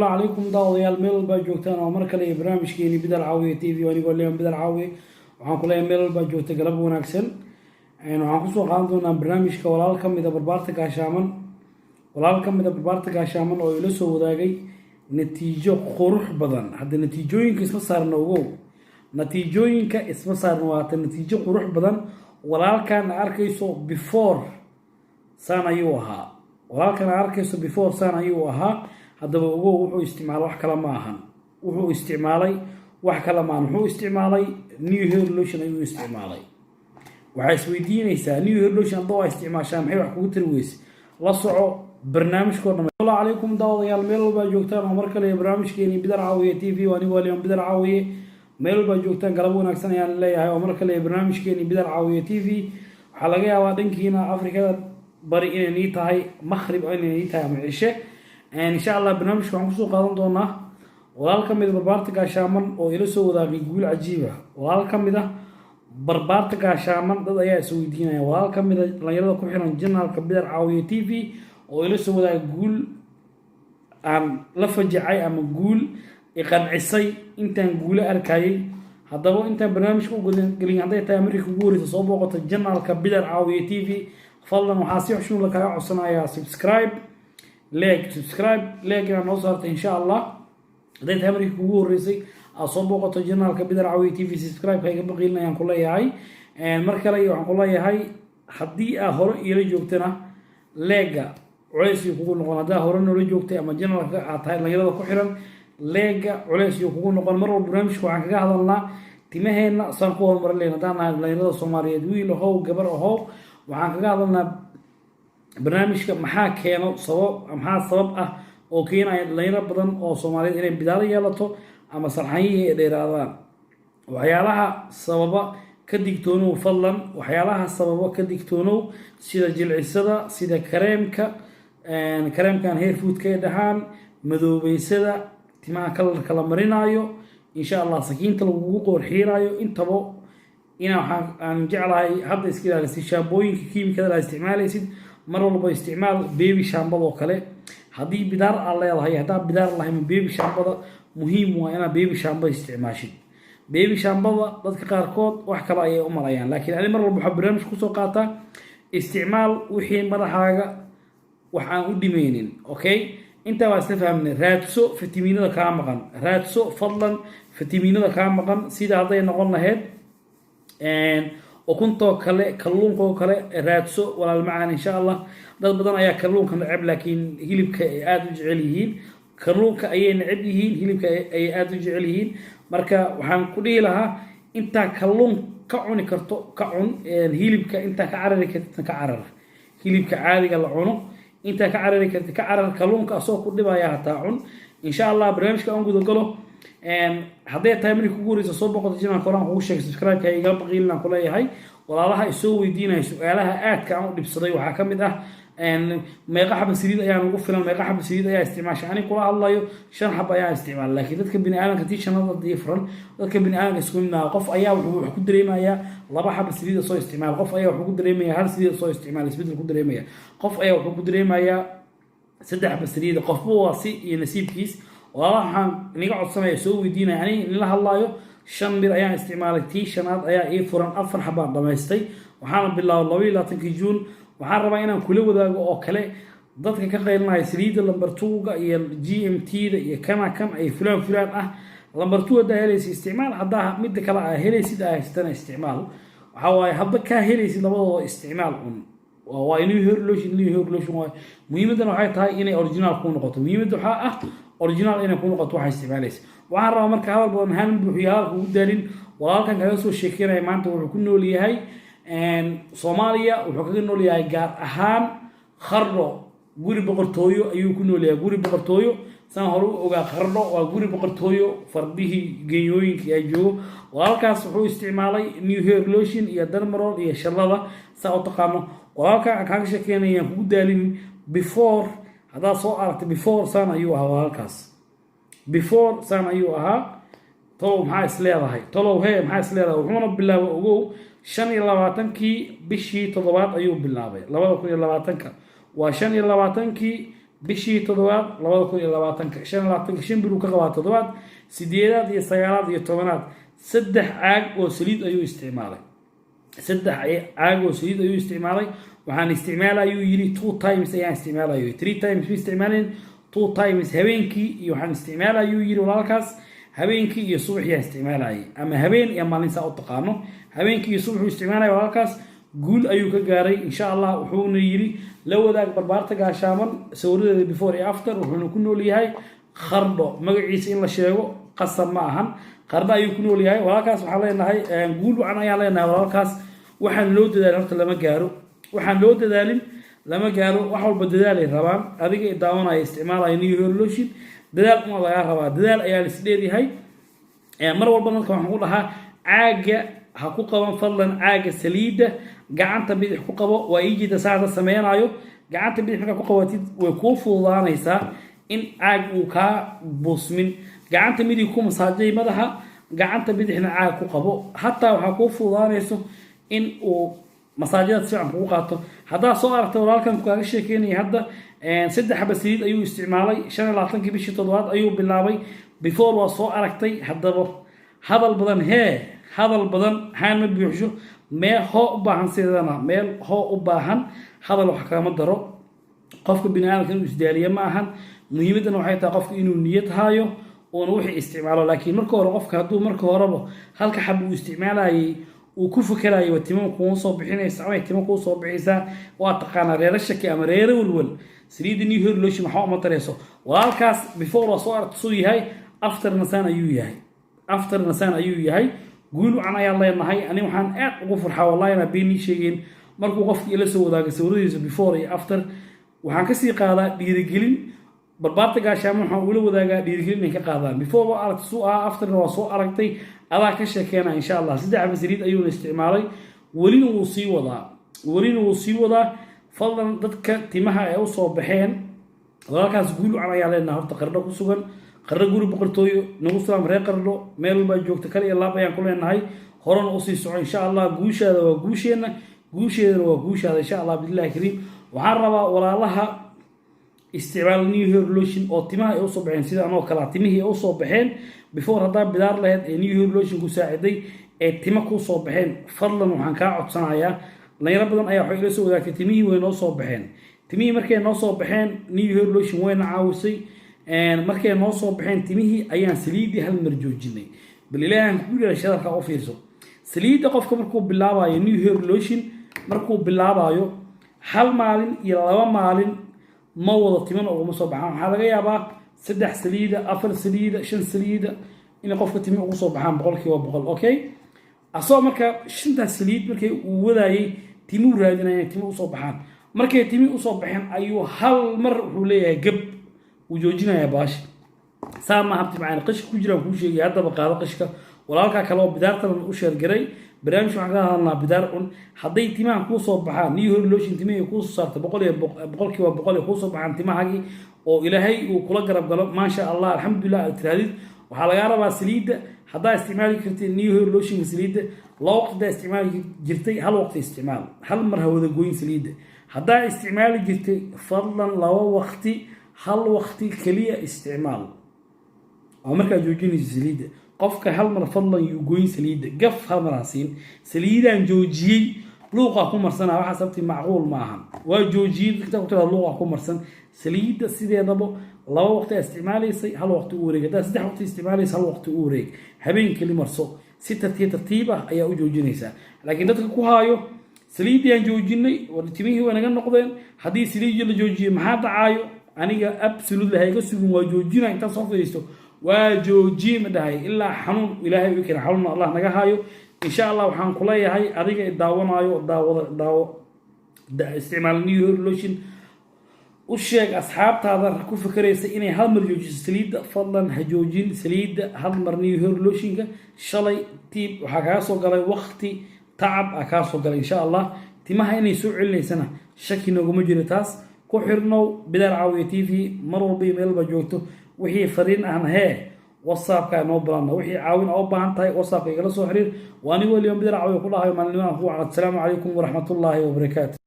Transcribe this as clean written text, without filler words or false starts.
الله عليكم داوديال ميل با joogtaan oo mar kale barnaamijkeeni Bidal Caawiye TV anigoo leeyahay Bidal Caawiye waxaan ku leeyahay meel ba joogta galab wanaagsan waxaan ku soo qaadan doonaa barnaamijka walaal ka mid ah barbaarta gaashaaman oo ila soo wadaagay natiijo qurux badan hadda natiijooyinka isma saarna ogow natiijooyinka isma saarna waa natiijo qurux badan walaalkan arkayso before saan ayuu ahaa walaalkan arkayso before saan ayuu ahaa haddaba ogow wuxuu isticmaalay wax kala ma ahan wuxuu isticmaalay wax kala ma ahan wuxuu isticmaalay new hair lotion ayuu isticmaalay waxay isweydiinaysaa new hair lotion hadda waa isticmaashaa maxay wax kugu tiri weyse la soco barnaamijkooda Assalamu alaykum daawadayaal meel walba joogtaan oo mar kale barnaamijkeeni Bidal Caawiye TV anigoo leeyahay Bidal Caawiye meel walba joogtaan galab wanaagsan ayaan leeyahay oo mar kale barnaamijkeeni Bidal Caawiye TV waxa laga yaabaa dhankiina Afrikada bari inay tahay maghrib inay tahay ama cishe إن شاء الله برنامج كم خصوصا قادم دونا ولكن من بربارتك عشامن أو إلى سودا بيقول عجيبة ولكن من ده بربارتك عشامن ده يا سويدينا ولكن من ده لا يلا كوحنا جنة الكبير عاوية تي في أو إلى سودا يقول لفجعي أم يقول يقن عصي أنت نقول أركاي هذا هو أنت برنامج كم قلنا عندي تأمريك يقول تصوبه الجنة الكبير عاوية تي في فضلا وحاسي شنو لك يا عصنا يا سبسكرايب لايك سبسكرايب لايك انا وصلت ان شاء الله هذا تمرين كوغو ريسي اصوبو قطو جنال كبيدر عاوي تي في سبسكرايب هاي بقي لنا يان كله yahay markale waxaan kula yahay hadii aad hore ila joogtana leega culeys kugu noqon hadaa hore noo joogtay ama janalka aad tahay dhalinyarada ku xiran leega culeys kugu noqon mar walba barnaamijka waxaan kaga hadalnaa timaheena san ku hormar leena dhalinyarada Soomaaliyeed wiil oo gabar oo waxaan kaga hadalnaa barnaamijka maxaa keeno sabab ah oo keenaya dhalinyaro badan oo Soomaaliyeed inay bidaal yeelato ama sarxaniye ay dheeraadaan waxyaalaha sababa ka digtoonow fadlan waxyaalaha sababa ka digtoonow sida jilcisada sida kareemkan hair food ka dhahaan madoobeysada timaha kala marinayo insha Allah sakiinta lagu qorxiirayo intaba aan jeclahay hadda iska ilaalisid shaambooyinka kiimikada la isticmaalaysid mar walba isticmaal baby shaambada oo kale hadii bidaar aan leeyahay hadaa bidaar lahayn baby shaambada muhiim waa ina baby shaambada isticmaashid baby shaambada dadka qaar kood wax kale ay u malayaan laakiin ani mar walba waxa barnaamij ku soo qaataa isticmaal wixii madaxaaga wax aan u dhimeenin okay inta waa isla fahamnay raadso fitamiinada ka maqan raadso fadlan fitamiinada ka maqan sida haday noqon lahayd وكنتو كله كلونكو كله رادسو ولا المعان إن شاء الله ده بدنا أيها كلونك نعب لكن هيلبك آدو جعليهين كلونك أي نعبيهين هيلبك أي آدو جعليهين مركا وحن كلي لها أنت كلون كعون كرتو كعون هيلبك أنت كعرر كعرر هيلبك عادي العنو أنت كعرر كلونك أصو كل ما يهتاعون إن شاء الله برنامج كأنجو دقله haddii taamiri ku guurayso soo boqoto jinaan qoraan ugu sheeg subscribe ka iga baqiilna kula yahay walaalaha isoo weydiinay su'aalaha aadka aan u dhibsaday waxa kamid ah meeqa xab saliid ayaan ugu filan meeqa xab saliid ayaa isticmaashay ani kula hadlayo 5 xab ayaan isticmaal laakiin dadka bini aadamka tii shanada different dadka bini aadamka isku mid ah qof ayaa wuxuu ku dareemayaa 2 xab saliid soo isticmaal qof ayaa wuxuu ku dareemayaa hal saliid soo isticmaal isbedel ku dareemaya qof ayaa wuxuu ku dareemayaa 3 xab saliid qofba waa si iyo nasiibkiis waxaan niga codsanaya soo weydiinay ani in la hadlaayo 5 bir ayaan isticmaalay tii shanaad ayaa ii furan 4 xabaan dhameystay waxaan bilaabay 22 June waxaan rabaa inaan kula wadaago oo kale dadka ka qeylnaa saliida number 2 ga iyo GMT da iyo kan ay fulaan ah number 2 da helaysi isticmaal hadaa mid kale ah helaysid haystan isticmaal waxa way hadda ka helaysid labadooda isticmaal waa inuu hair lotion waa muhiimadana waxay tahay inay original ku noqoto muhiimadu waxa ah original inay ku noqoto waxa isticmaalaysa waxaan rabaa marka hadal badan haan buuxiyaal ugu daarin walaalkan kaga soo sheekeynay maanta wuxuu ku nool yahay Soomaaliya wuxuu kaga nool yahay gaar ahaan Khardho guri boqortooyo ayuu ku nool yahay guri boqortooyo san hore u ogaa Khardho waa guri boqortooyo fardihi geeyooyinka ay joogo walaalkaas wuxuu isticmaalay new hair lotion iyo dermarol iyo shalada saa u taqaano walaalkan kaga sheekeynayaan ugu daalin before هذا صار before سنة أيوها وهالكاس before سنة أيوها طلوا محا إسليرة هاي طلوا هاي محا إسليرة وحنا بالله وقو شن يلواتنكي بشي تضبط أيوب بالله بي لبدا كل يلواتنك وشن يلواتنكي bishii toddobaad 2025 shan bil uu ka qabaa toddobaad sideedaad iyo sagaalaad iyo tobanaad 3 caag oo saliid ayuu isticmaalay 3 caag oo saliid ayuu isticmaalay waxaan isticmaalayuu yiri 2 times ayaan isticmaalayo 3 times bi isticmaaleen 2 times habeenkii iyo waxaan isticmaalayuu yiri walaalkaas habeenkii iyo subaxii isticmaalayay ama habeen iyo maalin saa u taqaano habeenkii iyo subaxii isticmaalay walaalkaas guul ayuu ka gaaray insha Allah wuxuuna yiri la wadaag barbaarta gaashaaman sawiradeeda before and after wuxuuna ku nool yahay Qardho magaciisa in la sheego qasab ma ahan Qardho ayuu ku nool yahay walaalkaas waxa leenahay guul wacan ayaa leenahay walaalkaas waxaan loo dadaalay horta lama gaaro waxaan loo dadaalin lama gaaro wax walba dadaalay rabaan adiga daawanaya isticmaalaya New Year Lotion dadaal uma laga rabaa dadaal ayaa la isdheeriyahay mar walba dadka waxaan ku dhahaa caaga ha ku qaban fadlan caaga saliida gacanta bidix ku qabo waa ijida saada sameeyanayo gacanta bidix marka ku qabatid way ku fuudaanaysaa in caag uu ka busmin gacanta midig ku masaajay madaxa gacanta bidixna caag ku qabo hatta waxa ku fuudaanayso in uu masaajada si aan ku qaato hadaa soo aragtay walaalkan ku kaaga sheekeynay hadda 3 xaba saliid ayuu isticmaalay 25 bishii toddobaad ayuu bilaabay before waa soo aragtay hadaba hadal badan haan ma buuxsho meel hoo u baahan sidana meel hoo u baahan hadal wax kama daro qofka binaadamka inuu isdaaliyo ma ahan muhiimadana waxay tahay qofka inuu niyad haayo oo wixii isticmaalo laakiin marka hore qofka haduu marka horeba halka xab uu isticmaalayay uu ku fakarayo timo ku soo bixinaysa ama timo ku soo bixisa waa taqaana reer shaki ama reer walwal saliida New Year Lotion waxa ma tareeso walaalkaas before waa soo aragto yahay after nasaan ayuu yahay guul aan ayaa leenahay ani waxaan aad ugu farxaa wallahi ma been sheegeen markuu qofkii ila soo wadaaga sawiradiisa before iyo after waxaan ka sii qaadaa dhiirigelin barbaarta gaashaamo waxaan ula wadaagaa dhiirigelin ka qaadaan before waa aragto soo after waa soo aragtay adaa ka sheekeena insha Allah 3 saliid ayuu isticmaalay walina uu sii wadaa fadlan dadka timaha ay u soo baxeen walaalkaas guul aan ayaa leenahay horta Qardho ku sugan Qardho guri boqortooyo nagu salaam reer Qardho meel walba joogta kale iyo laab ayaan ku leenahay horana u sii soco insha Allah guushaada waa guusheena waa guushaada insha Allah billahi kariim waxaan rabaa walaalaha isticmaal New Year Lotion oo timaha ay u soo baxeen sida anoo kala timihii ay u soo baxeen before hadaa bidaar lahayd ee New Year Lotion ku saaciday ee timo ku soo baxeen fadlan waxaan ka codsanayaa dhalinyaro badan ayaa waxay ila soo wadaagtay timihii way noo soo baxeen timihii markay noo soo baxeen New Year Lotion wayna caawisay markay noo soo baxeen timihii ayaan saliidi hal mar joojinay bal ilaahan ku leeyahay shadalka oo fiirso saliida qofka markuu bilaabayo New Year Lotion markuu bilaabayo hal maalin iyo laba maalin ma wada timan oo ma soo baxaan waxa laga yaabaa 3 saliida 4 saliida 5 saliida in qofka timi ugu soo baxaan 100% okay asoo marka 5 saliid markay uu wadaayay timi raadinayay timi u soo baxaan markay timi u soo baxeen ayuu hal mar wuxuu leeyahay gab uu joojinaya baash saama habti macaan qish ku jira ku sheegay hadaba qaado qishka walaalka kale oo bidaartan u sheer garay barnaamij waxa ka hadalnaa bidaar haday timaha ku soo baxaan New Year Lotion timaha ku soo saarto 100% ku soo baxaan timahagi oo ilaahay uu kula garab galo ma sha Allah alxamdulillah tiraadid waxa laga rabaa saliida hadaa isticmaali kartid New Year Lotion saliida loo waqti isticmaali jirtay hal waqti isticmaal hal mar hawada gooyin saliida hadaa isticmaali jirtay fadlan laba waqti hal waqti kaliya isticmaal oo marka joojinaysa saliida qofka hal mar fadlan yu gooyin saliida gaf hal mar hasiin saliidan joojiyay luuqa ku marsanaa waxa sabti macquul ma ahan waa joojiyay dadka ku tira luuqa ku marsan saliida sideedaba laba waqti isticmaalaysay hal waqti u wareeg hadaa 3 waqti isticmaalaysay hal waqti u wareeg habeenkii limarso si tartiib ah ayaa u joojinaysa laakiin dadka ku haayo saliidan joojinay wartimihii wanaga noqdeen hadii saliid la joojiyo maxaa dhacaayo aniga absolutely hayga sugan waa joojina inta soo fadhiisto waa joojiye ma dhahay ilaa xanuun ilaahay u keen xanuun Allah naga haayo insha Allah waxaan ku leeyahay adiga daawanayo isticmaal New Year Lotion u sheeg asxaabtaada ku fikraysa inay hal mar joojiso saliida fadlan ha joojin saliida hal mar New Year Lotion-ka shalay tiib waxa ka soo galay waqti tacab ka soo galay insha Allah timaha inay soo celineysana shaki naguma jiro taas ku xirnow Bidaar Caawiya TV mar walba meel ba joogto wixii fariin ahna WhatsApp ka noo balan wixii caawin oo baahan tahay WhatsApp igala soo xiriir waani waliyo Bidaar Caawiya ku dhahay maalin ku wacad. Assalaamu calaykum wa rahmatullaahi wa barakaatuh.